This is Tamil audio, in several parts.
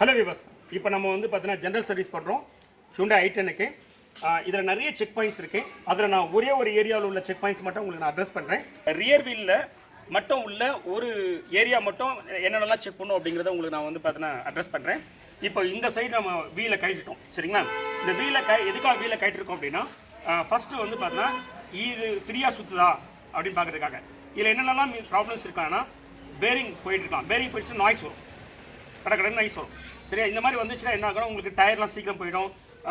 ஹலோ விவஸ், இப்போ நம்ம வந்து பார்த்தீங்கன்னா ஜென்ரல் சர்வீஸ் பண்ணுறோம் ஹியூண்டாய் i10க்கு. இதில் நிறைய செக் பாயிண்ட்ஸ் இருக்குது. அதில் நான் ஒரே ஒரு ஏரியாவில் உள்ள செக் பாயிண்ட்ஸ் மட்டும் உங்களுக்கு நான் அட்ரஸ் பண்ணுறேன். ரியர் வீலில் மட்டும் உள்ள ஒரு ஏரியா மட்டும் என்னென்னலாம் செக் பண்ணணும் அப்படிங்கிறத உங்களுக்கு நான் வந்து பார்த்தீங்கன்னா அட்ரஸ் பண்ணுறேன். இப்போ இந்த சைடு நம்ம வீலை கட்டிட்டோம், சரிங்களா? இந்த வீலை எதுக்காக வீலை கட்டிருக்கோம் அப்படின்னா, ஃபஸ்ட்டு வந்து பார்த்தீங்கன்னா இது ஃப்ரீயாக சுற்றுதா அப்படின்னு பார்க்குறதுக்காக. இதில் என்னென்னலாம் ப்ராப்ளம்ஸ் இருக்காங்கன்னா, பேரிங் போயிட்டுருக்கலாம். பேரிங் போயிடுச்சு நாய்ஸ் வரும், கடை நாய்ஸ் வரும், சரியா? இந்த மாதிரி வந்துச்சுன்னா என்ன ஆகும், உங்களுக்கு டயர்லாம் சீக்கிரம் போயிடும்.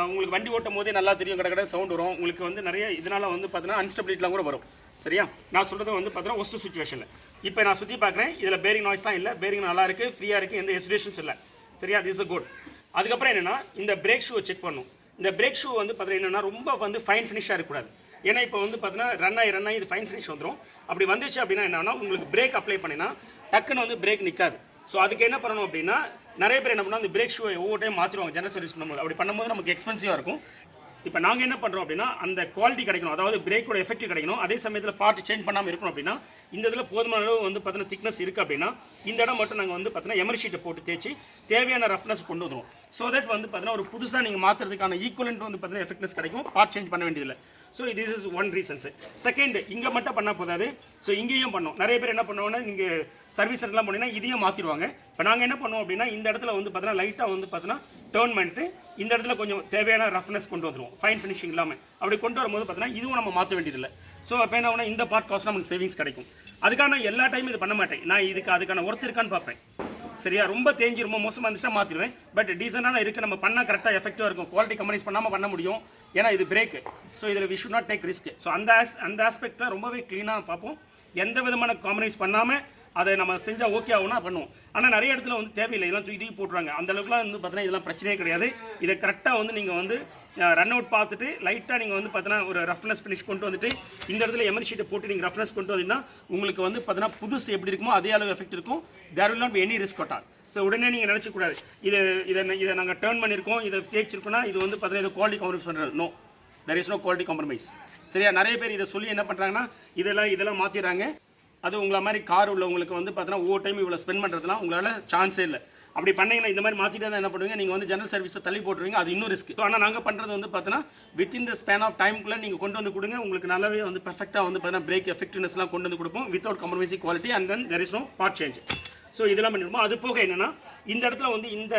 உங்களுக்கு வண்டி ஓட்டும் போதே நல்லா தெரியும், கடை சவுண்ட் வரும். உங்களுக்கு வந்து நிறைய இதனால் வந்து பார்த்தீங்கன்னா அன்ஸ்டபிலிட்டிலாம் கூட வரும், சரியா? நான் சொல்கிறது வந்து பார்த்தீங்கன்னா ஒஸ்ட் சுச்சுவேஷனில். இப்போ நான் சுற்றி பார்க்குறேன், இதில் பேரிங் நாய்ஸ்லாம் இல்லை, பேரிங் நல்லா இருக்குது, ஃப்ரீயாக இருக்குது, எந்த ஹெசிடேஷன்ஸ் இல்லை, சரியா? This is good. அதுக்கப்புறம் என்னென்னா, இந்த பிரேக் ஷூவை செக் பண்ணணும். இந்த பிரேக் ஷூ வந்து பார்த்தீங்கன்னா என்னென்னா ரொம்ப வந்து ஃபைன் ஃபினிஷாக இருக்கக்கூடாது. ஏன்னா இப்போ வந்து பார்த்தீங்கன்னா ரன் ஆகி இது ஃபைன் ஃபினிஷ் வந்துடும். அப்படி வந்துச்சு அப்படின்னா என்னன்னா, உங்களுக்கு பிரேக் அப்ளை பண்ணினா டக்குன்னு வந்து பிரேக் நிற்காது. ஸோ அதுக்கு என்ன பண்ணணும் அப்படின்னா, நிறைய பேர் என்ன பண்ணால் அந்த பிரேக் ஷூவை ஒவ்வொரு டைம் மாற்றிடுவாங்க ஜெனரல் சர்வீஸ் பண்ணும்போது. அப்படி பண்ணும்போது நமக்கு எக்ஸ்பென்சிவாக இருக்கும். இப்போ நாங்கள் என்ன பண்ணுறோம் அப்படின்னா, அந்த குவாலிட்டி கிடைக்கணும், அதாவது பிரேக்கோட எஃபெக்ட் கிடைக்கணும், அதே சமயத்தில் பார்ட் சேஞ்ச் பண்ணாமல் இருக்கணும் அப்படின்னா, இந்த இதில் போதுமான அளவு வந்து பார்த்தீங்கன்னா திக்னஸ் இருக்குது அப்படின்னா, இந்த இடம் மட்டும் நாங்கள் வந்து பார்த்தீங்கன்னா எமரி ஷீட்டை போட்டு தேய்ச்சி தேவையான ரஃப்னஸ் கொண்டு வந்துடும். ஸோ தட் வந்து பார்த்தீங்கன்னா ஒரு புதுசாக நீங்கள் மாற்றுறதுக்கான ஈக்குவலண்ட் வந்து பார்த்தீங்கன்னா எஃபெக்ட்னஸ் கிடைக்கும், பார்ட் சேஞ்ச் பண்ண வேண்டியதில்லை. So this is one reasons. Second, இங்கே மட்டும் பண்ணால் போதாது, ஸோ இங்கேயும் பண்ணோம். நிறைய பேர் என்ன பண்ணுவாங்கன்னா, நீங்கள் சர்வீஸ் சென்டர்லாம் போனீங்கன்னா இதையும் மாற்றிடுவாங்க. இப்போ நாங்கள் என்ன பண்ணுவோம் அப்படின்னா, இந்த இடத்துல வந்து பார்த்தீங்கன்னா லைட்டாக வந்து பார்த்தீங்கன்னா டேர்ன் பண்ணிட்டு இந்த இடத்துல கொஞ்சம் தேவையான ரஃப்னஸ் கொண்டு வந்துடுவோம், ஃபைன் ஃபினிஷிங் இல்லாமல். அப்படி கொண்டு வரும்போது பார்த்தீங்கன்னா இதுவும் நம்ம மாற்ற வேண்டியதில்லை. ஸோ அப்போ என்ன ஆகுனா, இந்த பார்ட் காஸ்ட் நமக்கு சேவிங்ஸ் கிடைக்கும். அதுக்காக நான் எல்லா டைமும் இது பண்ண மாட்டேன். நான் அதுக்கான ஒர்த் இருக்கான்னு பார்ப்பேன், சரியா? ரொம்ப தேஞ்சி ரொம்ப மோசமாக இருந்துச்சுன்னா மாற்றிடுவேன். பட் டீசெண்டான இருக்குது, நம்ம பண்ணால் கரெக்டாக எஃபெக்டிவாக இருக்கும், குவாலிட்டி கம்பெனிஸ் பண்ணாமல் பண்ண முடியும். ஏன்னா இது பிரேக்கு, ஸோ இதில் we should not take risk. So அந்த ஆஸ்பெக்டில் ரொம்பவே க்ளீனாக பார்ப்போம். எந்த விதமான காம்ப்ரமைஸ் பண்ணாமல் அதை நம்ம செஞ்சால் ஓகே ஆகும்னா பண்ணுவோம். ஆனால் நிறைய இடத்துல வந்து தேவையில்லை, இதெல்லாம் தூக்கி போட்டுருவாங்க. அந்த அளவுக்குலாம் வந்து பார்த்தீங்கன்னா இதெல்லாம் பிரச்சனையே கிடையாது. இதை கரெக்டாக வந்து நீங்கள் வந்து ரன் அவுட் பார்த்துட்டு லைட்டாக நீங்கள் வந்து பார்த்தீங்கன்னா ஒரு ரஃப்னஸ் ஃபினிஷ் கொண்டு வந்துட்டு இந்த இடத்துல எமரி ஷீட்டை போட்டு நீங்கள் ரஃப்னஸ் கொண்டு வந்தீங்கன்னா உங்களுக்கு வந்து பார்த்தீங்கன்னா புதுசு எப்படி இருக்குமோ அதே அளவு எஃபெக்ட் இருக்கும். There will not be any risk at all. So உடனே நீங்கள் நினச்சக்கூடாது இதை நாங்கள் டேர்ன் பண்ணியிருக்கோம், இதை தேய்ச்சிருக்கோம்னா இது வந்து பார்த்தீங்கன்னா இது குவாலிட்டி காம்ப்ரமைஸ் பண்ணுறது. No, there is no quality compromise, சரியா? நிறைய பேர் இதை சொல்லி என்ன பண்ணுறாங்கன்னா இதெல்லாம் மாற்றிடுறாங்க. அது உங்களை மாதிரி கார் உள்ளவங்களுக்கு வந்து பார்த்தீங்கன்னா ஒவ்வொரு டைம் இவ்வளோ ஸ்பெண்ட் பண்ணுறதுலாம் உங்களால் சான்ஸே இல்லை. அப்படி பண்ணிங்கன்னா இந்த மாதிரி மாற்றிட்டு தான் என்ன பண்ணுவீங்க, நீங்கள் வந்து ஜெனரல் சர்வீஸை தள்ளி போட்டுருவீங்க, அது இன்னும் ரிஸ்க். ஆனால் நாங்கள் பண்ணுறது வந்து பார்த்தீங்கன்னா வித்தின் த ஸ்பேன் ஆஃப் டைமுக்குள்ளே நீங்கள் கொண்டு வந்து கொடுங்க, உங்களுக்கு நல்லாவே வந்து பர்ஃபெக்டாக வந்து பார்த்தீங்கன்னா பிரேக் எஃபெக்டிவ்னஸ்லாம் கொண்டு வந்து கொடுப்போம் without compromising quality and then there is no part change. So இதெல்லாம் பண்ணிடுவோம். அது போக என்னென்னா, இந்த இடத்துல வந்து இந்த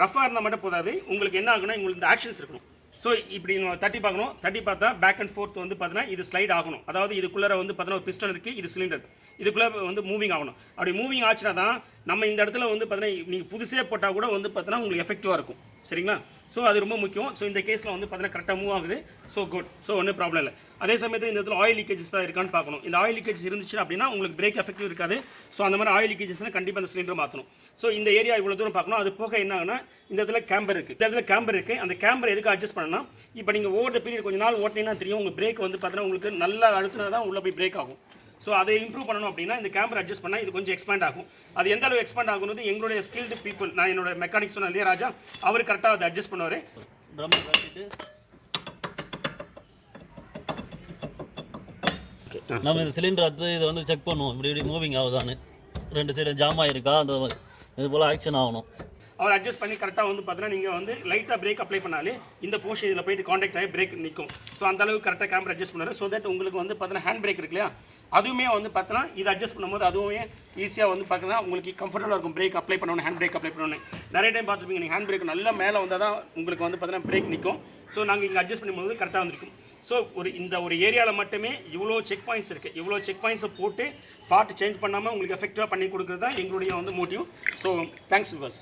ரஃபாக இருந்தால் மட்டும் போதாது, உங்களுக்கு என்ன ஆகுனா உங்களுக்கு இந்த ஆக்ஷன்ஸ் இருக்கணும். ஸோ இப்படி தட்டி பார்க்கணும், தட்டி பார்த்தா பேக் அண்ட் ஃபோர்த் வந்து பார்த்தீங்கன்னா இது ஸ்லைட் ஆகணும். அதாவது இதுக்குள்ளே வந்து பார்த்தீங்கன்னா ஒரு பிஸ்டன் இருக்குது, இது சிலிண்டர், இதுக்குள்ளே வந்து மூவிங் ஆகணும். அப்படி மூவிங் ஆச்சுன்னா தான் நம்ம இந்த இடத்துல வந்து பார்த்தீங்கன்னா நீங்கள் புதுசே போட்டால் கூட வந்து பார்த்தீங்கன்னா உங்களுக்கு எஃபெக்டிவாக இருக்கும், சரிங்களா? ஸோ அது ரொம்ப முக்கியம். ஸோ இந்த கேஸில் வந்து பார்த்தீங்கன்னா கரெக்டாக மூவ் ஆகுது, ஸோ குட். ஸோ ஒன்றும் ப்ராப்ளம் இல்லை. அதே சமயத்தில் இந்த இடத்துல ஆயில் லீக்கேஜஸ் தான் இருக்கான்னு பார்க்கணும். இந்த ஆயில் லீக்கேஜ் இருந்துச்சு அப்படின்னா உங்களுக்கு பிரேக் எஃபெக்டிவ் இருக்காது. ஸோ அந்த மாதிரி ஆயில் லீக்கேஜஸ்னால் கண்டிப்பாக அந்த சிலிண்டர் மாற்றணும். ஸோ இந்த ஏரியா இவ்வளோ தூரம் பார்க்கணும். அது போக என்ன ஆகுனா, இந்த இடத்துல கேம்பர் இருக்குது, இந்த இடத்துல கேம்பர் இருக்குது. அந்த கேம்பர் எதுக்கு அட்ஜஸ்ட் பண்ணணும்னா, இப்போ நீங்கள் ஓவர் த பீரியட் கொஞ்சம் நாள் ஓட்டினீங்கன்னா தெரியும், உங்கள் பிரேக் வந்து பார்த்தீங்கன்னா உங்களுக்கு நல்லா அழுத்தினா தான் உள்ளே போய் பிரேக் ஆகும். ஸோ அதை இம்ப்ரூவ் பண்ணணும் அப்படின்னா இந்த கேமரா அட்ஜஸ்ட் பண்ணால் இது கொஞ்சம் எக்ஸ்பேண்ட் ஆகும். அது எந்த அளவு எக்ஸ்பேண்ட் ஆகுறது எங்களுடைய ஸ்கில்டு பீப்புள், நான் என்னோட மெக்கானிக் சொன்ன இல்லையா ராஜா, அவர் கரெக்டாக அதை அட்ஜஸ்ட் பண்ணுவார். நம்ம இந்த சிலிண்டர் எடுத்து இதை வந்து செக் பண்ணுவோம், இப்படி மூவிங் ஆகுதான்னு, ரெண்டு சைடு ஜாம் ஆகிருக்கா, அந்த இது போல் ஆக்ஷன் ஆகணும். அவர் அட்ஜஸ்ட் பண்ணி கரெக்டாக வந்து பார்த்தீங்கன்னா நீங்கள் வந்து லைட்டாக பிரேக் அப்ளை பண்ணாலே இந்த போர்ஷன் இதில் போயிட்டு காண்டாக்ட் ஆகி பிரேக் நிற்கும். ஸோ அந்த அளவுக்கு கரெக்டாக கேமரா அட்ஜஸ்ட் பண்ணுவார். ஸோ தட் உங்களுக்கு வந்து பார்த்தீங்கன்னா ஹேண்ட் பிரேக் இருக்கு இல்லையா, அதுவுமே வந்து பார்த்தீங்கன்னா இது அட்ஜஸ்ட் பண்ணும்போது அதுவுமே ஈஸியாக வந்து பார்த்தீங்கன்னா உங்களுக்கு கம்ஃபர்டபுளாக இருக்கும். பிரேக் அப்ளை பண்ணணும், ஹேண்ட் பிரேக் அப்ளை பண்ணணும். நிறைய டைம் பார்த்துருப்பீங்க, நீங்கள் ஹேண்ட் பிரேக் நல்லா மேலே வந்தால் தான் உங்களுக்கு வந்து பார்த்தீங்கன்னா பிரேக் நிற்கும். ஸோ நாங்கள் இங்கே அட்ஜஸ்ட் பண்ணும்போது கரெக்டாக வந்துருக்கும். ஸோ இந்த ஒரு ஏரியாவில் மட்டுமே இவ்வளோ செக் பாயிண்ட்ஸ் இருக்குது. இவ்வளோ செக் பாயிண்ட்ஸை போட்டு பார்ட் சேஞ்ச் பண்ணாமல் உங்களுக்கு எஃபெக்டிவாக பண்ணி கொடுக்குறது தான் எங்களுடைய வந்து மோட்டிவ். So thanks viewers.